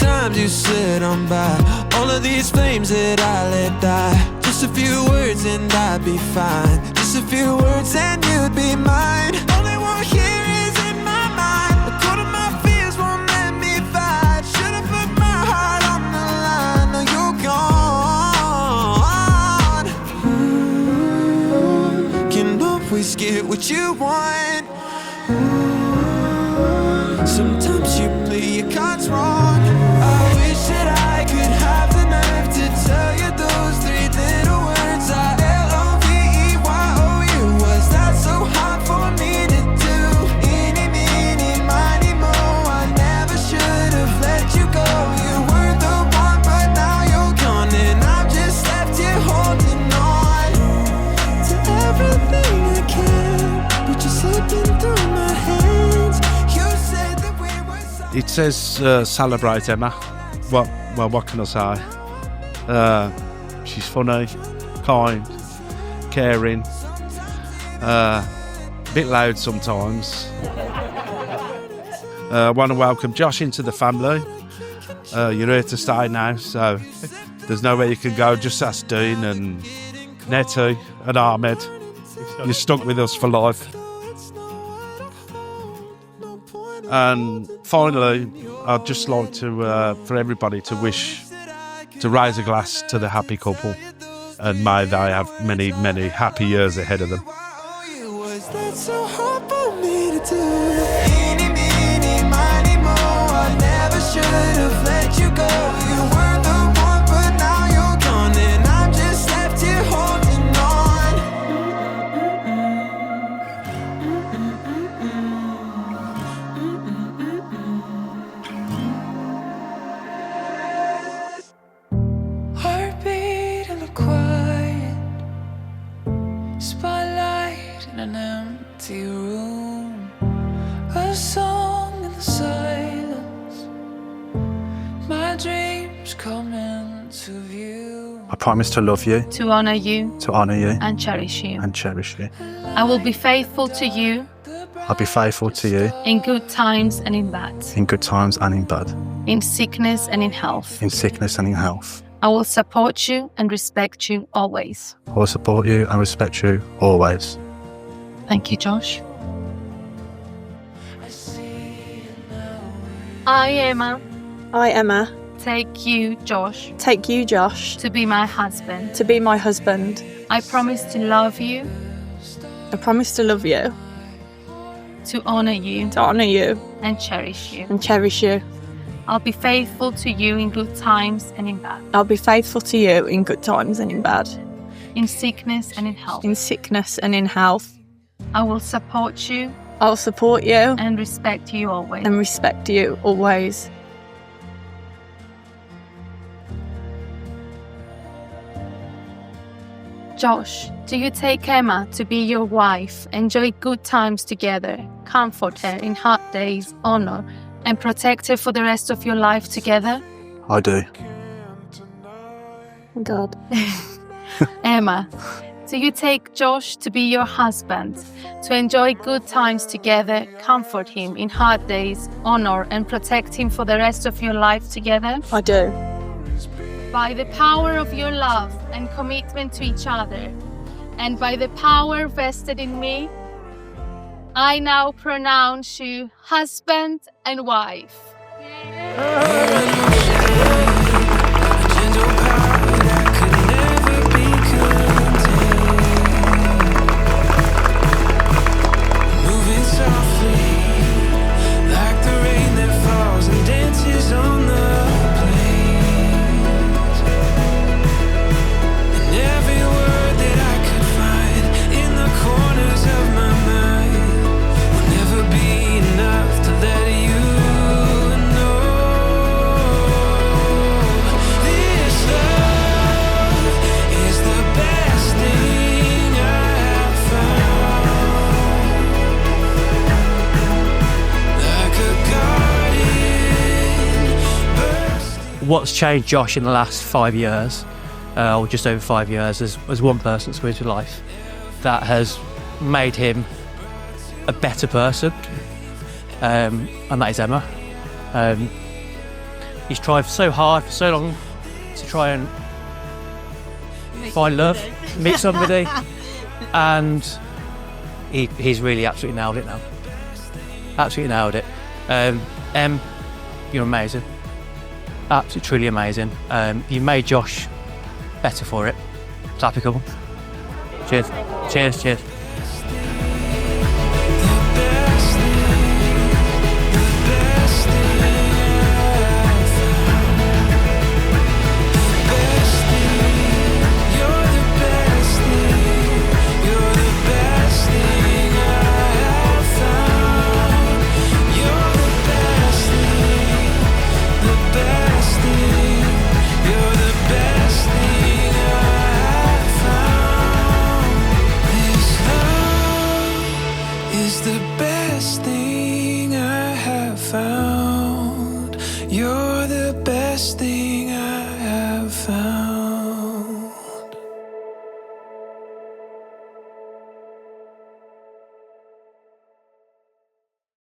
times you slid on by, all of these flames that I let die. Just a few words and I'd be fine. Just a few words and you'd be mine. Only one here is in my mind. A quarter of my fears won't let me fight. Should've put my heart on the line. Now you're gone. Can always get what you want. Sometimes you play your cards wrong. I wish that I could have the nerve to tell you those three little words. I-L-O-V-E-Y-O-U. Was that so hard for me to do? Eeny, meeny, miny, moe. I never should have let you go. You were the one, but now you're gone, and I'm just left here holding on to everything I can, but you're slipping through my hands. You said that we were It says celebrate Emma. What can I say? She's funny, kind, caring, a bit loud sometimes. I want to welcome Josh into the family. You're here to stay now, so there's nowhere you can go. Just ask Dean and Nettie and Ahmed. You're stuck with us for life. And finally, I'd just like to, for everybody to raise a glass to the happy couple, and may they have many, many happy years ahead of them. Was that so hard for me to do? Eeny, meeny, miny, moe. I never should have let you go. You were the one, but now you're gone, and I'm just left here holding on. Heartbeat in the quiet, spotlight in an empty room, a song in the silence, my dreams come into view. I promise to love you, to honor you to honour you, and cherish you. and cherish you. I will be faithful to you I'll be faithful to you in good times and in bad, in good times and in bad, in sickness and in health. in sickness and in health. I will support you and respect you always. I will support you and respect you always. Thank you, Josh. I, Emma, I, Emma, take you, Josh, take you, Josh, to be my husband. to be my husband. I promise to love you, I promise to love you, to honor you to honour you, and cherish you. and cherish you. I'll be faithful to you in good times and in bad, I'll be faithful to you in good times and in bad, in sickness and in health. in sickness and in health. I will support you I'll support you and respect you always. and respect you always. Josh, do you take Emma to be your wife, enjoy good times together, comfort her in hard days, honor, and protect her for the rest of your life together? I do. God. Emma, do you take Josh to be your husband, to enjoy good times together, comfort him in hard days, honor, and protect him for the rest of your life together? I do. By the power of your love and commitment to each other, and by the power vested in me, I now pronounce you husband and wife. What's changed Josh in the last 5 years, or just over 5 years, as one person that's come into life that has made him a better person, and that is Emma. He's tried so hard for so long to try and find love, meet somebody, and he's really absolutely nailed it now. Absolutely nailed it. Em, you're amazing. Absolutely, truly amazing. You made Josh better for it. Happy couple. Cheers. Cheers, cheers. Is the best thing I have found. You're